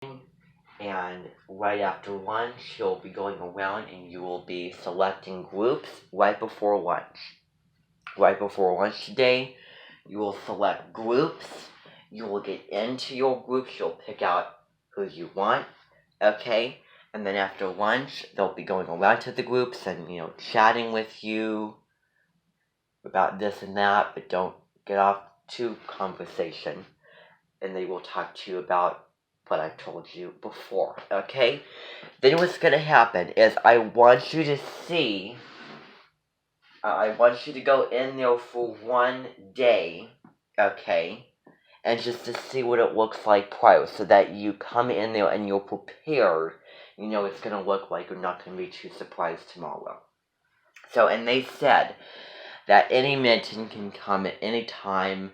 and right after lunch, you'll be going around and you will be selecting groups right before lunch. Right before lunch today, you will select groups. You will get into your groups. You'll pick out who you want, okay? And then after lunch, they'll be going around to the groups and, chatting with you about this and that, but don't get off to conversation. And they will talk to you about what I told you before, okay? Then what's going to happen is I want you to go in there for one day, okay? And just to see what it looks like prior, so that you come in there and you're prepared. You know it's going to look like you're not going to be too surprised tomorrow. So, and they said that any Minton can come at any time,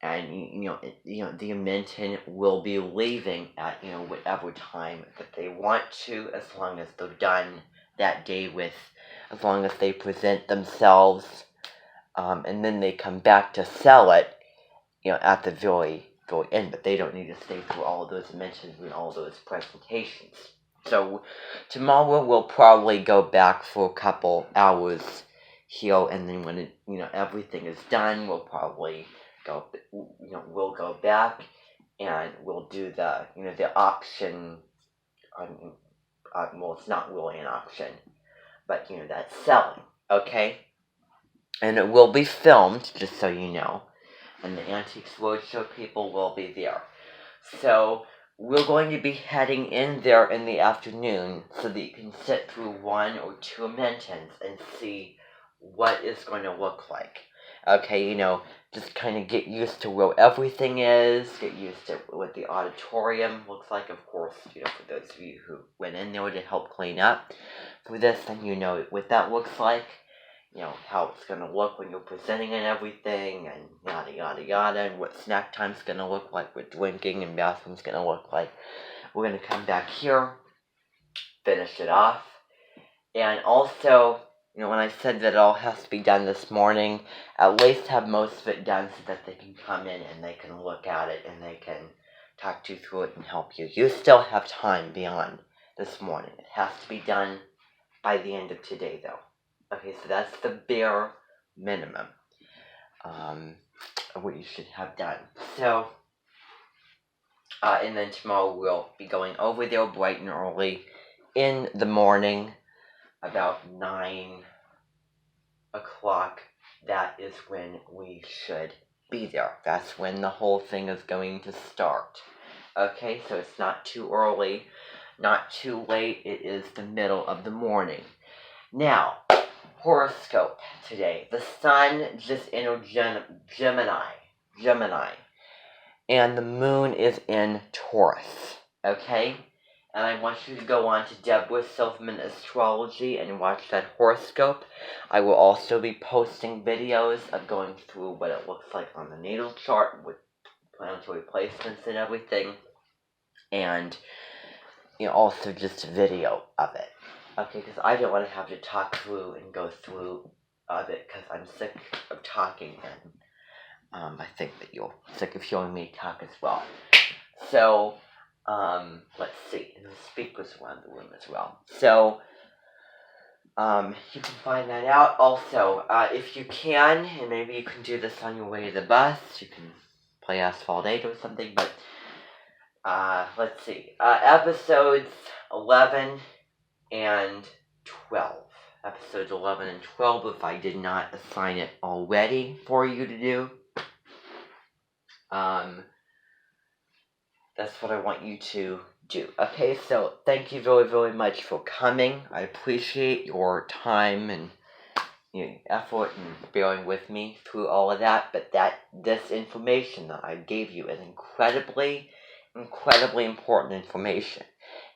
and the Minton will be leaving at whatever time that they want to, as long as they're done that day as long as they present themselves, and then they come back to sell it, at the very end. But they don't need to stay through all of those Mintons and all those presentations. So tomorrow we'll probably go back for a couple hours here, and then when everything is done, we'll probably we'll go back and we'll do the auction. Well, it's not really an auction, but that's selling, okay? And it will be filmed, just so you know, and the Antiques Roadshow people will be there. So we're going to be heading in there in the afternoon so that you can sit through one or two Mintons and see what it's going to look like. Okay, just kind of get used to where everything is, get used to what the auditorium looks like. Of course, for those of you who went in there to help clean up for this, then you know what that looks like. How it's going to look when you're presenting and everything, and yada yada yada, and what snack time's going to look like, what drinking and bathroom's going to look like. We're going to come back here, finish it off, and also, when I said that it all has to be done this morning, at least have most of it done so that they can come in and they can look at it and they can talk to you through it and help you. You still have time beyond this morning. It has to be done by the end of today, though. Okay, so that's the bare minimum of what you should have done. So, and then tomorrow we'll be going over there bright and early in the morning, about 9 o'clock. That is when we should be there. That's when the whole thing is going to start. Okay, so it's not too early, not too late. It is the middle of the morning. Now, horoscope today. The sun just entered Gemini, and the moon is in Taurus, okay? And I want you to go on to Deborah Silverman Astrology and watch that horoscope. I will also be posting videos of going through what it looks like on the natal chart with planetary placements and everything, and also just a video of it. Okay, because I don't want to have to talk through and go through of it, because I'm sick of talking, and I think that you're sick of hearing me talk as well. So, let's see, and the speakers around the room as well. So, you can find that out. Also, if you can, and maybe you can do this on your way to the bus, you can play Asphalt 8 or something, but, let's see, episodes 11 and 12. Episodes 11 and 12, if I did not assign it already for you to do. That's what I want you to do. Okay, so thank you very, very much for coming. I appreciate your time and effort and bearing with me through all of that. But this information that I gave you is incredibly, incredibly important information.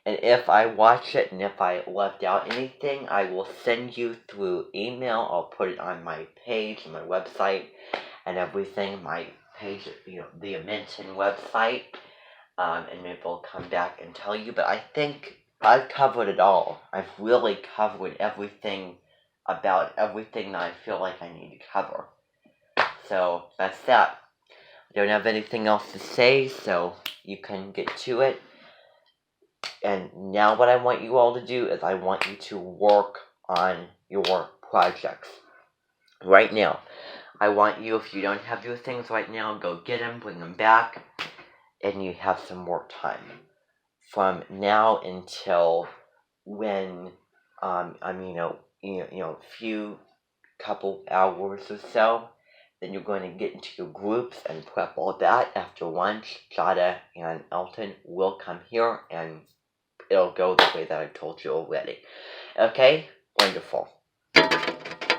And if I watch it and if I left out anything, I will send you through email. I'll put it on my page, on my website, and everything. My page, the Minton website, and maybe I'll come back and tell you. But I think I've covered it all. I've really covered everything about everything that I feel like I need to cover. So that's that. I don't have anything else to say, so you can get to it. And now what I want you all to do is I want you to work on your projects. Right now, I want you, if you don't have your things right now, go get them, bring them back, and you have some more time. From now until when, few couple hours or so, then you're going to get into your groups and prep all that. After lunch, Jada and Elton will come here and it'll go the way that I told you already. Okay? Wonderful.